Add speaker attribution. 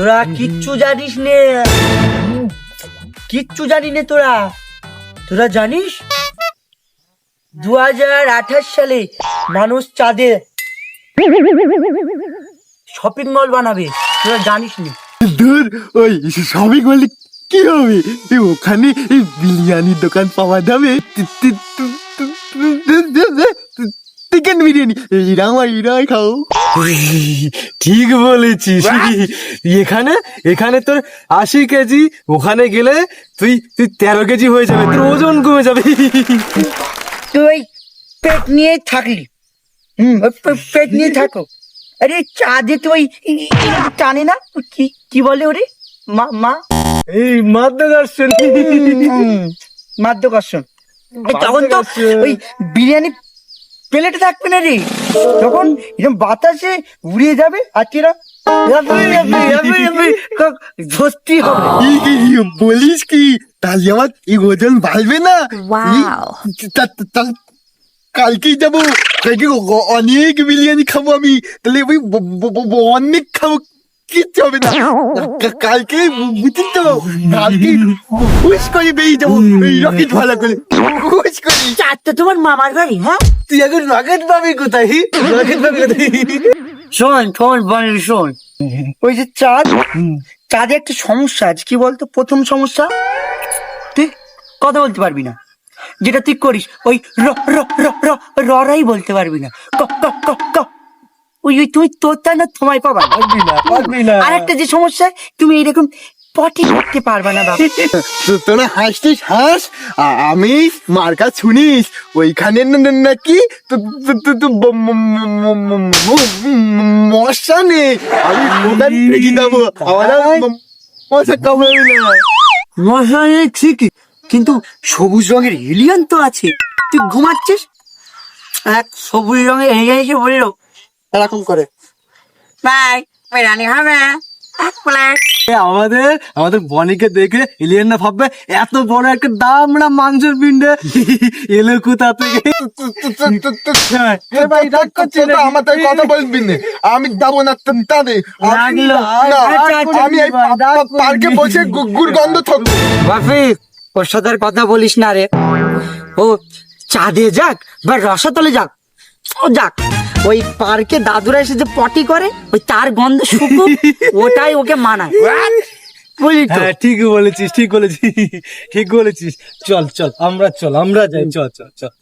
Speaker 1: তোরা কিচ্ছু জানিস নে, কিচ্ছু জানি নে তোরা। তোরা জানিস 2028 সালে মানুষ চাঁদে শপিং মল বানাবে, তোরা জানিস নি?
Speaker 2: দূর, ওই সবই বলি কি হবে, ওখানে বিরিয়ানির দোকান পাওয়া যাবে, চিকেন বিরিয়ানি, এরাই খাও।
Speaker 3: ঠিক বলেছিস। এখানে এখানে তোর 80 কেজি, ওখানে গেলে তুই 13 কেজি হয়ে যাবে, তোর ওজন কমে যাবে।
Speaker 1: তুই পেট নিয়ে থাকলি, পেট নিয়ে থাকো। আরে চাঁদে তো ওই টানে না, কি কি বলে ওরে, মা মা
Speaker 3: এই মাধ্যাকর্ষণ।
Speaker 1: মাধ্যাকর্ষণ। তখন তো ওই বিরিয়ানি প্লেটে থাকবে না রে, তখন এরকম বাতাসে উড়িয়ে যাবে আর তোরা ধরতেই হবে।
Speaker 2: বলিস কি, তাহলে আমার এই ওজন বাড়বে না? কালকেই যাবো, কালকে অনেক বিরিয়ানি খাবো আমি, তাহলে ওই অনেক খাবো, কিচ্ছু হবে না। কালকে বুঝিস তো, কালকে খুশ করে বেরিয়ে যাবো, রকেট ভালো করে খুশ করে।
Speaker 1: চাঁদটা তোমার মামার বাড়ি? হ্যাঁ,
Speaker 3: তুই এখন রকেট পাবি কোথায়? রকেট পাবি কোথায়?
Speaker 1: শোন শোন বল শোন, ওই যে চাঁদে একটা সমস্যা আছে, কি বলতো? প্রথম সমস্যা, তুই কথা বলতে পারবি না, যেটা তুই করিস ওই র র র র ররাই বলতে পারবি না, ক ক ক ক ওই ওই তুমি তোরটা না তোমায় পাবা।
Speaker 3: পারবি না।
Speaker 1: আর একটা যে সমস্যা, তুমি এইরকম পটি করতে পারবা না বাবা।
Speaker 2: তোরা হাসতিস হাস, আমি মার্কা শুনিস, ওইখানে নাকি মশা নেই, আমি ওখান থেকে যাবো, আমার মশা কামড়াবে না।
Speaker 1: মশা নেই ঠিকই, কিন্তু সবুজ রঙের এলিয়ান তো আছে। তুই ঘুমাচ্ছিস, এক সবুজ রঙের এলিয়ান এসে বললো এরকম করে, ভাই বিরিয়ানি হবে এক প্লেট।
Speaker 3: আমাদের আমাদের বনিকে দেখে এলিয়েন না ভাববে এত বড় একটা দামড়া মাংসের পিণ্ডে এলো কোথা থেকে।
Speaker 2: আমার তাই কথা বলবি না, আমি যাবো না তাদের, আমি এই পার্কে বসে গুড়গন্ধ থাকবো।
Speaker 1: বাপি ওর সাথে আর কথা বলিস না রে, ও চাঁদে যাক বা রসাতলে যাক, ও যাক, ওই পার্কে দাদুরা এসে যে পটি করে, ওই তার গন্ধ শুকুক, ওটাই ওকে মানায়, বুঝলি তো?
Speaker 3: হ্যাঁ ঠিক বলেছিস, ঠিক বলেছিস, ঠিক বলেছিস। চল চল আমরা যাই, চল চল চল।